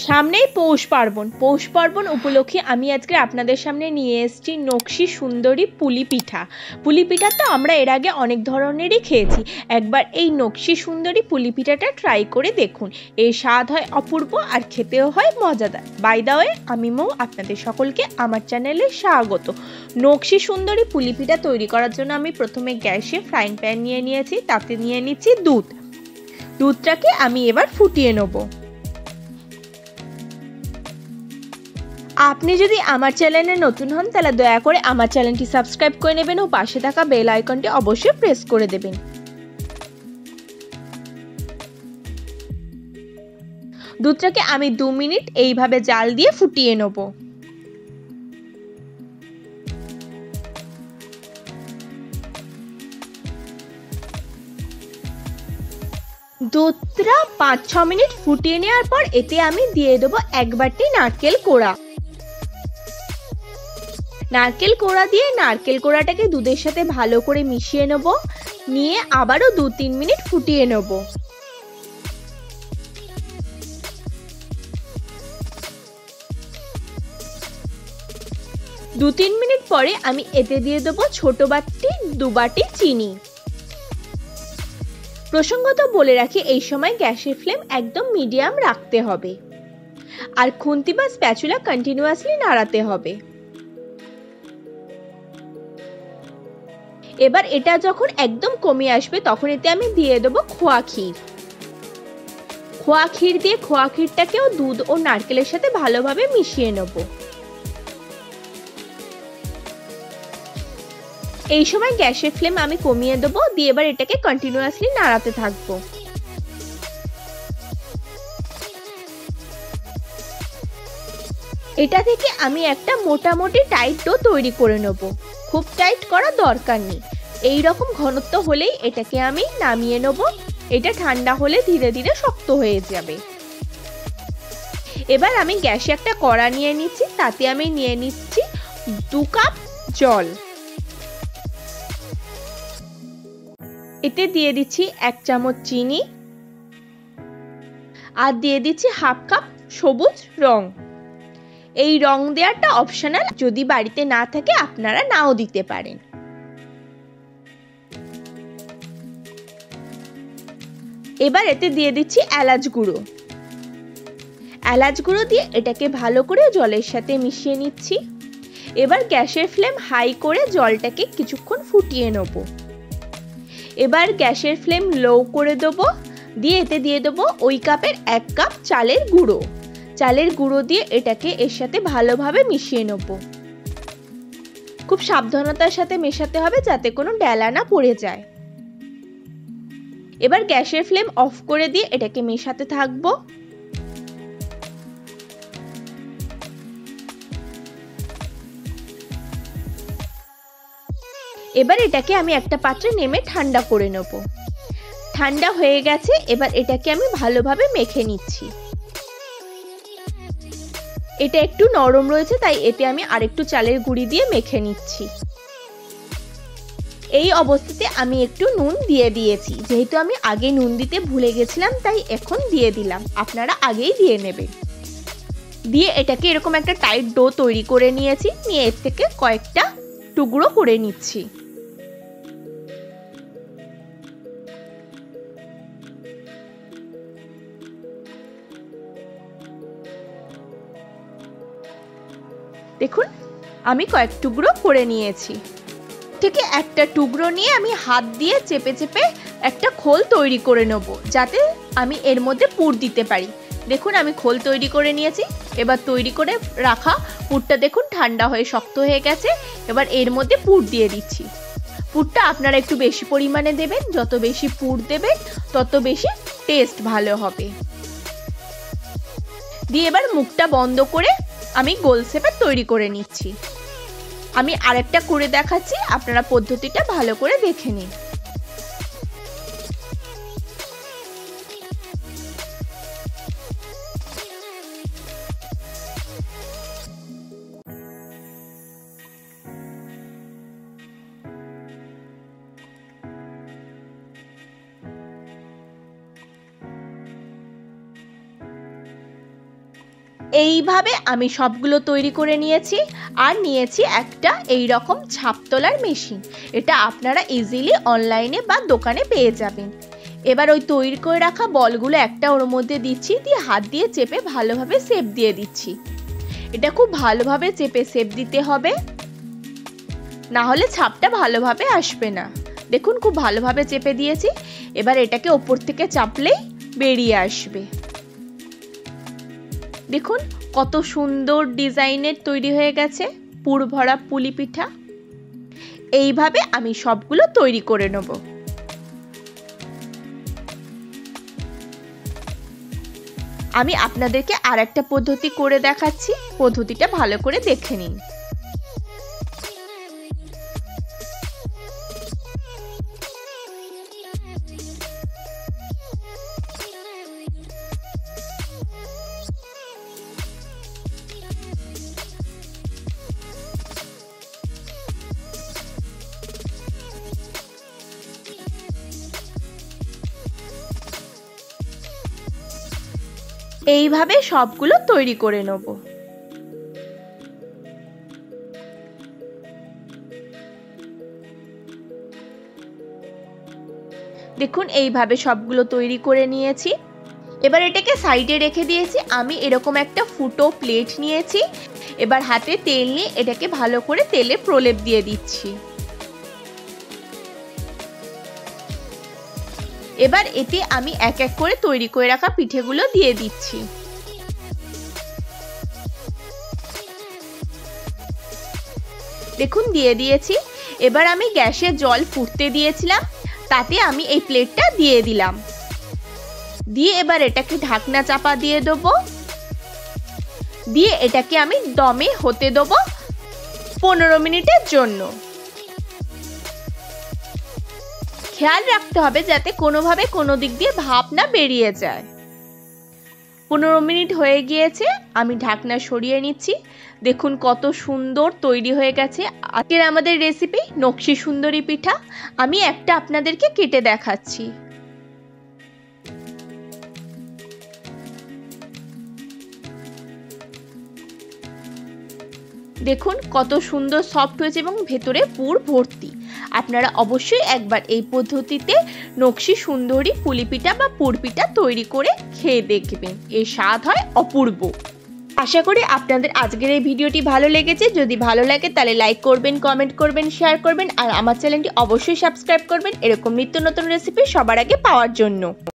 সামনেই পৌষ পার্বণ উপলক্ষে আমি আজকে আপনাদের সামনে নিয়ে এসেছি নকশি সুন্দরী পুলি পিঠা। পুলি পিঠা তো আমরা এর আগে অনেক ধরনেরই খেয়েছি, একবার এই নকশি সুন্দরী পুলি পিঠাটা ট্রাই করে দেখুন। এর স্বাদ হয় অপূর্ব আর খেতেও হয় মজাদার। বাই দ্য ওয়ে, আমি মৌ, আপনাদের সকলকে আমার চ্যানেলে স্বাগত। নকশি সুন্দরী পুলি পিঠা তৈরি করার জন্য আমি প্রথমে গ্যাসে ফ্রাইং প্যান নিয়ে নিয়েছি, তাতে নিয়ে নিচ্ছি দুধটাকে আমি এবার ফুটিয়ে নেব। আপনি যদি আমার চ্যানেলে নতুন হন তাহলে দয়া করে আমার চ্যানেলটি সাবস্ক্রাইব করে নেবেন ও পাশে থাকা বেল আইকনটি অবশ্যই প্রেস করে দেবেন। দুধটাকে আমি 2 মিনিট এইভাবে জাল দিয়ে ফুটিয়ে নেব। দুধটা 5-6 মিনিট ফুটিয়ে নেওয়ার পর এতে আমি দিয়ে দেবো 1 বাটি নারকেল কোড়া। নারকেল কোড়া দিয়ে নারকেল কোড়াটাকে দুধের সাথে ভালো করে মিশিয়ে নেব, নিয়ে আবারও 2-3 মিনিট ফুটিয়ে নেব। দু 3 মিনিট পরে আমি এতে দিয়ে দেবো ছোট বাটি 2 বাটি চিনি। প্রসঙ্গত বলে রাখি, এই সময় গ্যাসের ফ্লেম একদম মিডিয়াম রাখতে হবে আর খুন্তি বা স্প্যাচুলা কন্টিনিউয়াসলি নাড়াতে হবে। এবার এটা যখন একদম কমে আসবে তখন এতে আমি দিয়ে দেবো খোয়া ক্ষীর দিয়ে খোয়া ক্ষীরটাকেও দুধ ও নারকেলের সাথে ভালোভাবে মিশিয়ে নেব। এই সময় গ্যাসের ফ্লেম আমি কমিয়ে দেবো, দিয়ে এবার এটাকে কন্টিনিউয়াসলি নাড়াতে থাকবো। এটা থেকে আমি একটা মোটামুটি টাইট ডো তৈরি করে নেব। খুব টাইট করা দরকার নেই, এই রকম ঘনত্ব হলেই এটাকে আমি নামিয়ে নেব। এটা ঠান্ডা হলে ধীরে ধীরে শক্ত হয়ে যাবে। এবার আমি গ্যাসে একটা কড়া নিয়ে নিচ্ছি, তাতে আমি নিয়ে নিচ্ছি 2 কাপ জল। এতে দিয়ে দিচ্ছি 1 চামচ চিনি আর দিয়ে দিচ্ছি 1/2 কাপ সবুজ রং। এই রং দেওয়াটা অপশনাল, যদি বাড়িতে না থাকে আপনারা নাও দিতে পারেন। এবার এতে দিয়ে দিচ্ছি এলাচ গুঁড়ো। এলাচ গুঁড়ো দিয়ে এটাকে ভালো করে জলের সাথে মিশিয়ে নিচ্ছি। এবার গ্যাসের ফ্লেম হাই করে জলটাকে কিছুক্ষণ ফুটিয়ে নেব। এবার গ্যাসের ফ্লেম লো করে দেবো, দিয়ে এতে দিয়ে দেবো ওই কাপের 1 কাপ চালের গুঁড়ো দিয়ে এটাকে এর সাথে ভালোভাবে মিশিয়ে নেব। খুব সাবধানতার সাথে মেশাতে হবে যাতে কোনো ডেলা না পড়ে যায়। এবার গ্যাসের ফ্লেম অফ করে দিয়ে এটাকে মেশাতে থাকবো। এবার এটাকে আমি একটা পাত্রে নেমে ঠান্ডা করে নেব। ঠান্ডা হয়ে গেছে, এবার এটাকে আমি ভালোভাবে মেখে নিচ্ছি। এটা একটু নরম রয়েছে, তাই এতে আমি আরেকটু চালের গুঁড়ি দিয়ে মেখে নিচ্ছি। এই অবস্থাতে আমি একটু নুন দিয়ে দিয়েছি, যেহেতু আমি আগে নুন দিতে ভুলে গেছিলাম তাই এখন দিয়ে দিলাম, আপনারা আগেই দিয়ে নেবেন। দিয়ে এটাকে এরকম একটা টাইট ডো তৈরি করে নিয়েছি, নিয়ে এর থেকে কয়েকটা টুকরো করে নিচ্ছি। দেখুন, আমি কয়েক টুকরো করে নিয়েছি। থেকে একটা টুকরো নিয়ে আমি হাত দিয়ে চেপে চেপে একটা খোল তৈরি করে নেব, যাতে আমি এর মধ্যে পুর দিতে পারি। দেখুন, আমি খোল তৈরি করে নিয়েছি। এবার তৈরি করে রাখা পুরটা দেখুন ঠান্ডা হয়ে শক্ত হয়ে গেছে। এবার এর মধ্যে পুর দিয়ে দিচ্ছি। পুরটা আপনারা একটু বেশি পরিমাণে দেবেন, যত বেশি পুর দেবেন তত বেশি টেস্ট ভালো হবে। দিয়ে এবার মুখটা বন্ধ করে আমি গোল শেপে তৈরি করে নিচ্ছি। আমি আরেকটা করে দেখাচ্ছি, আপনারা পদ্ধতিটা ভালো করে দেখে নিন। এইভাবে আমি সবগুলো তৈরি করে নিয়েছি। আর নিয়েছি একটা এই রকম ছাপ তোলার মেশিন। এটা আপনারা ইজিলি অনলাইনে বা দোকানে পেয়ে যাবেন। এবার ওই তৈরি করে রাখা বলগুলো একটা ওর মধ্যে দিচ্ছি, দিয়ে হাত দিয়ে চেপে ভালোভাবে শেপ দিয়ে দিচ্ছি। এটা খুব ভালোভাবে চেপে শেপ দিতে হবে, না হলে ছাপটা ভালোভাবে আসবে না। দেখুন খুব ভালোভাবে চেপে দিয়েছি। এবার এটাকে ওপর থেকে চাপলেই বেরিয়ে আসবে। দেখুন কত সুন্দর ডিজাইনের তৈরি হয়ে গেছে পুর ভরা পুলি পিঠা। এইভাবে আমি সবগুলো তৈরি করে নেব। আমি আপনাদেরকে আর একটা পদ্ধতি করে দেখাচ্ছি, পদ্ধতিটা ভালো করে দেখে নিন। এইভাবে সবগুলো তৈরি করে নেব। দেখুন এইভাবে সবগুলো তৈরি করে নিয়েছি। এবার এটাকে সাইডে রেখে দিয়েছি। আমি এরকম একটা ফুটো প্লেট নিয়েছি। এবার হাতে তেল নিয়ে এটাকে ভালো করে তেলে প্রলেপ দিয়ে দিচ্ছি। এবার এতে আমি এক এক করে তৈরি করে রাখা পিঠেগুলো দিয়ে দিচ্ছি। দেখুন দিয়ে দিয়েছি। এবার আমি গ্যাসে জল ফুটতে দিয়েছিলাম, তাতে আমি এই প্লেটটা দিয়ে দিলাম। দিয়ে এবার এটাকে ঢাকনা চাপা দিয়ে দেবো। দিয়ে এটাকে আমি দমে হতে দেবো 15 মিনিটের জন্য। খেয়াল রাখতে হবে যাতে কোনোভাবে কোনো দিক দিয়ে ভাপ না বেরিয়ে যায়। 15 মিনিট হয়ে গিয়েছে, আমি ঢাকনা সরিয়ে নিচ্ছি। দেখুন কত সুন্দর তৈরি হয়ে গেছে আজকের আমাদের রেসিপি নকশি সুন্দরী পিঠা। আমি একটা আপনাদেরকে কেটে দেখাচ্ছি। দেখুন কত সুন্দর সফট হয়েছে এবং ভেতরে পুর ভর্তি। আপনারা অবশ্যই একবার এই পদ্ধতিতে নকশি সুন্দরী পুলি পিঠা বা পুর পিঠা তৈরি করে খেয়ে দেখবেন, এর স্বাদ হয় অপূর্ব। আশা করি আপনাদের আজকের এই ভিডিওটি ভালো লেগেছে। যদি ভালো লাগে তাহলে লাইক করবেন, কমেন্ট করবেন, শেয়ার করবেন আর আমার চ্যানেলটি অবশ্যই সাবস্ক্রাইব করবেন এরকম নিত্য নতুন রেসিপি সবার আগে পাওয়ার জন্য।